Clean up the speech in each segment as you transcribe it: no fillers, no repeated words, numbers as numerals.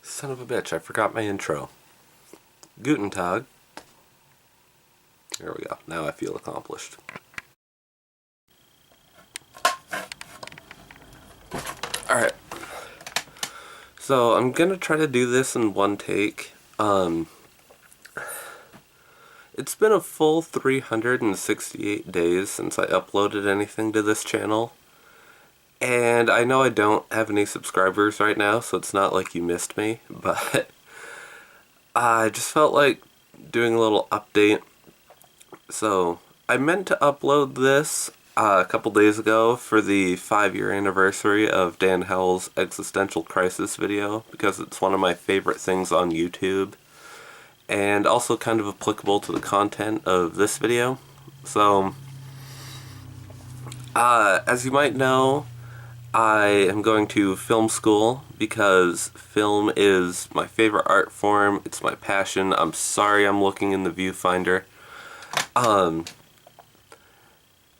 Son of a bitch, I forgot my intro. Guten Tag. There we go. Now I feel accomplished. Alright. So I'm gonna try to do this in one take. It's been a full 368 days since I uploaded anything to this channel. And I know I don't have any subscribers right now, so it's not like you missed me, but I just felt like doing a little update. So I meant to upload this a couple days ago for the 5-year anniversary of Dan Howell's Existential Crisis video, because it's one of my favorite things on YouTube, and also kind of applicable to the content of this video. So, as you might know, I am going to film school because film is my favorite art form. It's my passion. I'm sorry I'm looking in the viewfinder.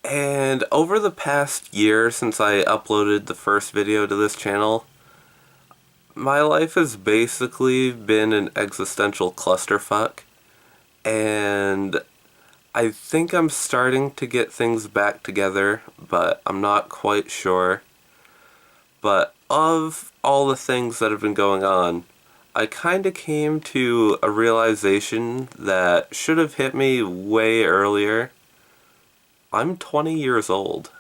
And over the past year since I uploaded the first video to this channel, my life has basically been an existential clusterfuck. And I think I'm starting to get things back together, but I'm not quite sure. But of all the things that have been going on, I kind of came to a realization that should have hit me way earlier. I'm 20 years old.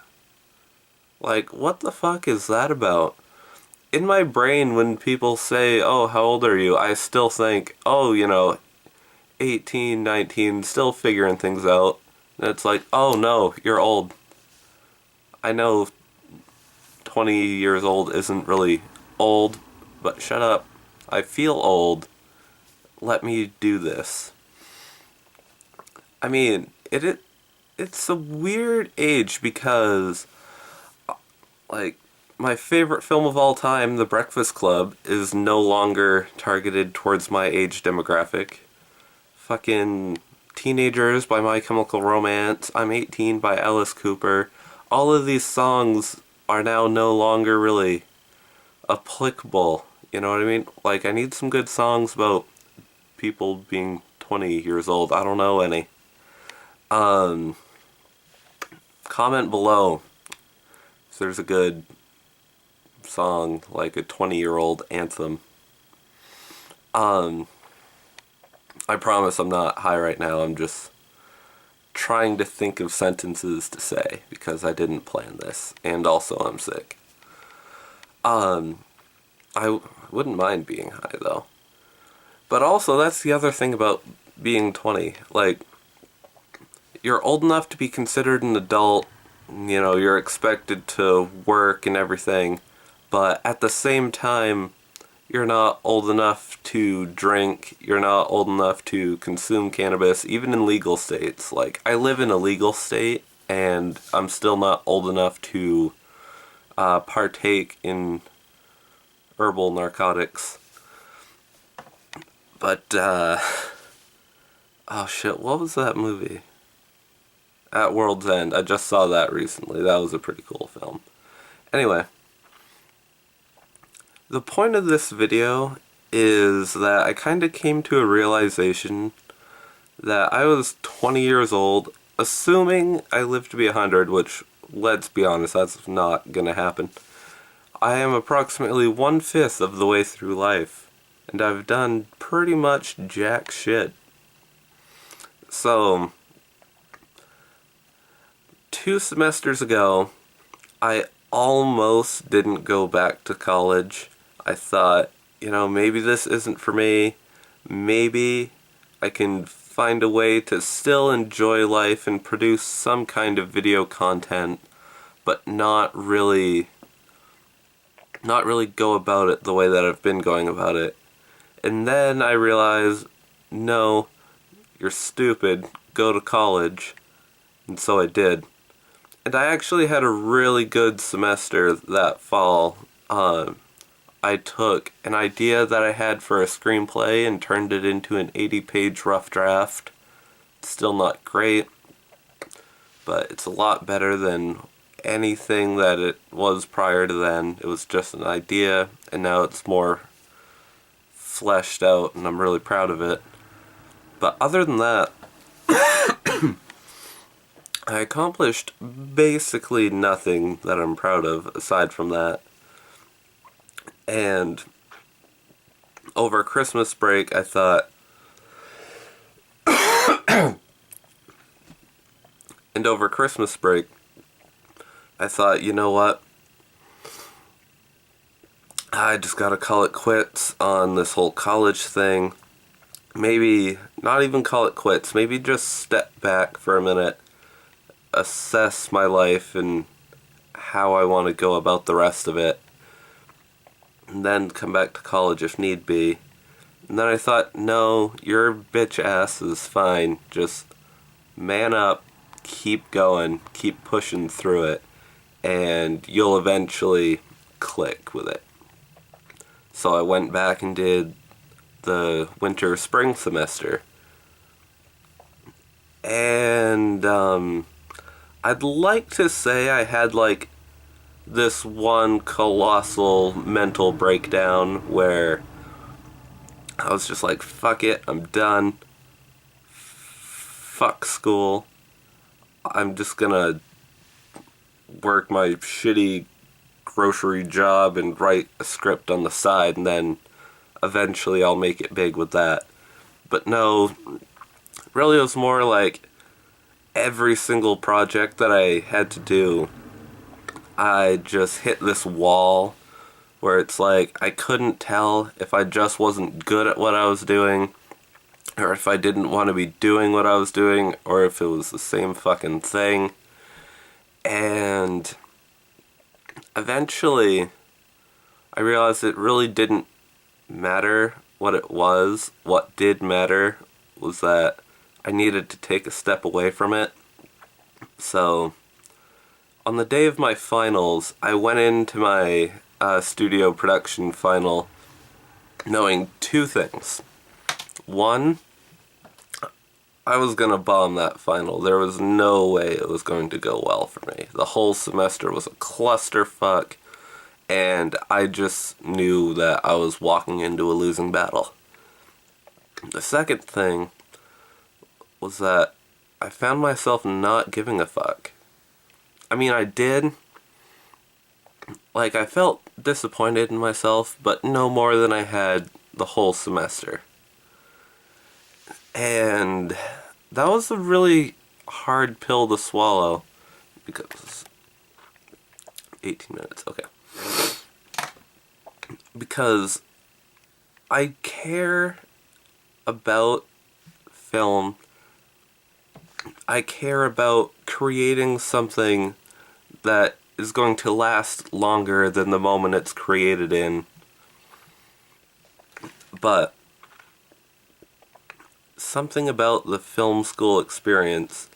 Like, what the fuck is that about? In my brain, when people say, oh, how old are you? I still think, oh, 18, 19, still figuring things out. And it's like, oh no, you're old. I know 20 years old isn't really old, but shut up. I feel old. Let me do this. I mean, it's a weird age because, like, my favorite film of all time, The Breakfast Club, is no longer targeted towards my age demographic. Fucking Teenagers by My Chemical Romance, I'm 18 by Alice Cooper. All of these songs are now no longer really applicable. You know what I mean? Like, I need some good songs about people being 20 years old. I don't know any. Comment below if there's a good song, like a 20-year-old anthem. I promise I'm not high right now. I'm just trying to think of sentences to say because I didn't plan this, and also I'm sick. I wouldn't mind being high though. But also, that's the other thing about being 20. Like, you're old enough to be considered an adult, you're expected to work and everything, but at the same time, you're not old enough to drink, you're not old enough to consume cannabis, even in legal states. Like, I live in a legal state, and I'm still not old enough to partake in herbal narcotics. But, oh shit, what was that movie? At World's End. I just saw that recently. That was a pretty cool film. Anyway, the point of this video is that I kind of came to a realization that I was 20 years old, assuming I live to be 100, which, let's be honest, that's not gonna happen. I am approximately 1/5 of the way through life, and I've done pretty much jack shit. So, 2 semesters ago, I almost didn't go back to college. I thought, maybe this isn't for me. Maybe I can find a way to still enjoy life and produce some kind of video content, but not really go about it the way that I've been going about it. And then I realized, no, you're stupid, go to college. And so I did. And I actually had a really good semester that fall. I took an idea that I had for a screenplay and turned it into an 80-page rough draft. It's still not great, but it's a lot better than anything that it was prior to then. It was just an idea, and now it's more fleshed out, and I'm really proud of it. But other than that, I accomplished basically nothing that I'm proud of aside from that. And over Christmas break, I thought, you know what? I just gotta call it quits on this whole college thing. Maybe not even call it quits. Maybe just step back for a minute, assess my life and how I want to go about the rest of it, and then come back to college if need be. And then I thought, no, your bitch ass is fine. Just man up, keep going, keep pushing through it, and you'll eventually click with it. So I went back and did the winter-spring semester. And I'd like to say I had like this one colossal mental breakdown where I was just like, fuck it, I'm done. Fuck school. I'm just gonna work my shitty grocery job and write a script on the side, and then eventually I'll make it big with that. But no, really it was more like every single project that I had to do, I just hit this wall where it's like I couldn't tell if I just wasn't good at what I was doing, or if I didn't want to be doing what I was doing, or if it was the same fucking thing. And eventually I realized it really didn't matter what it was. What did matter was that I needed to take a step away from it. So on the day of my finals, I went into my studio production final knowing two things. One, I was going to bomb that final. There was no way it was going to go well for me. The whole semester was a clusterfuck, and I just knew that I was walking into a losing battle. The second thing was that I found myself not giving a fuck. I mean, I did. Like, I felt disappointed in myself, but no more than I had the whole semester. And that was a really hard pill to swallow, because 18 minutes, okay. Because I care about film. I care about creating something that is going to last longer than the moment it's created in. But something about the film school experience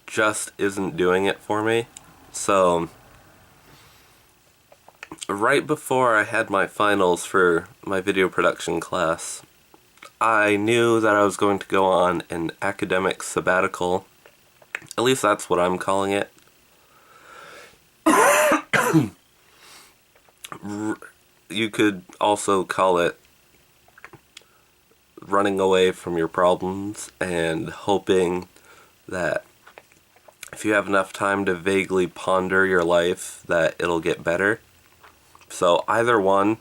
just isn't doing it for me. So right before I had my finals for my video production class, I knew that I was going to go on an academic sabbatical. At least that's what I'm calling it. You could also call it running away from your problems and hoping that if you have enough time to vaguely ponder your life, that it'll get better. So either one,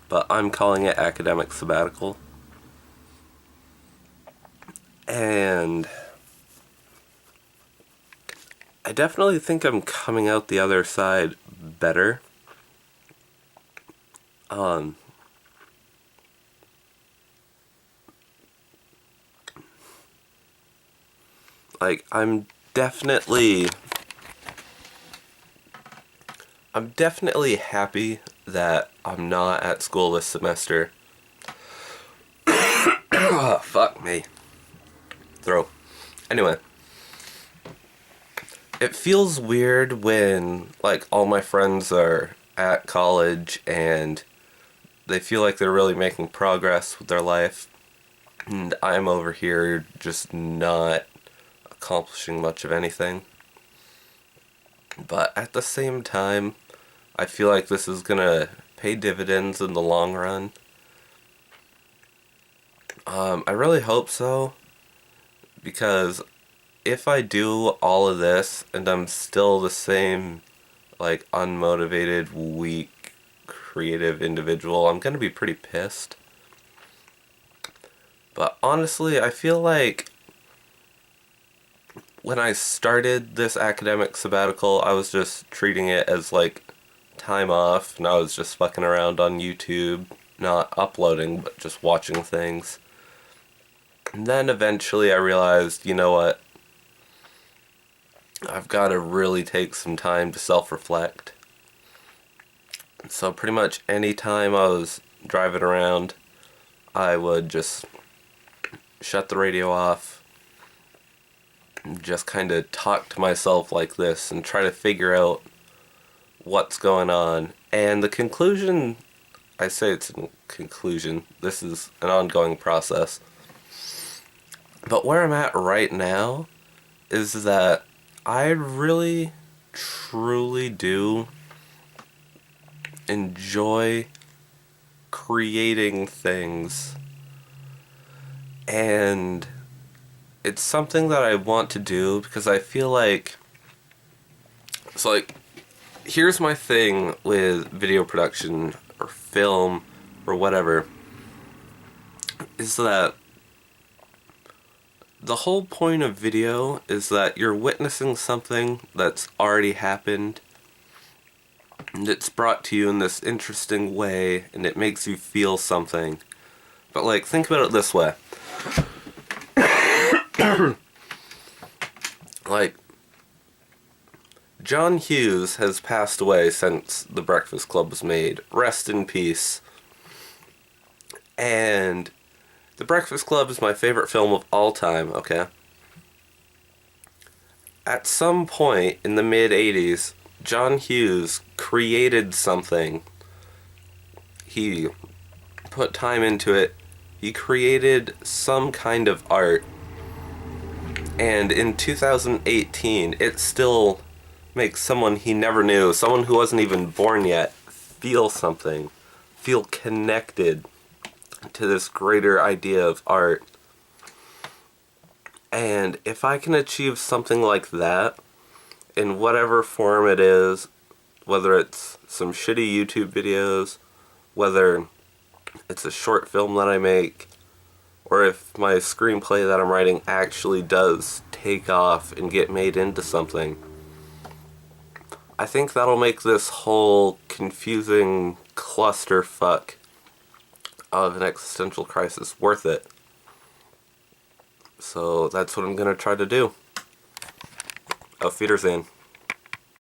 but I'm calling it academic sabbatical. And I definitely think I'm coming out the other side better. Like, I'm definitely happy that I'm not at school this semester. Oh, fuck me. Throat. Anyway. It feels weird when, like, all my friends are at college and they feel like they're really making progress with their life, and I'm over here just not accomplishing much of anything. But at the same time, I feel like this is gonna pay dividends in the long run. I really hope so, because if I do all of this and I'm still the same, like, unmotivated, weak, creative individual, I'm gonna be pretty pissed. But honestly, I feel like when I started this academic sabbatical, I was just treating it as, like, time off, and I was just fucking around on YouTube, not uploading, but just watching things. And then eventually I realized, you know what? I've got to really take some time to self-reflect. So pretty much any time I was driving around, I would just shut the radio off, and just kind of talk to myself like this and try to figure out what's going on. And the conclusion, I say it's a conclusion, this is an ongoing process. But where I'm at right now is that I really, truly do enjoy creating things. And it's something that I want to do because I feel like it's like, here's my thing with video production or film or whatever, is that the whole point of video is that you're witnessing something that's already happened, and it's brought to you in this interesting way, and it makes you feel something. But, like, think about it this way. Like, John Hughes has passed away since The Breakfast Club was made. Rest in peace. And The Breakfast Club is my favorite film of all time, okay? At some point in the mid-80s, John Hughes created something. He put time into it. He created some kind of art. And in 2018, it still makes someone he never knew, someone who wasn't even born yet, feel something. Feel connected to this greater idea of art. And if I can achieve something like that, in whatever form it is, whether it's some shitty YouTube videos, whether it's a short film that I make, or if my screenplay that I'm writing actually does take off and get made into something, I think that'll make this whole confusing clusterfuck of an existential crisis worth it. So that's what I'm gonna try to do. Auf Wiedersehen.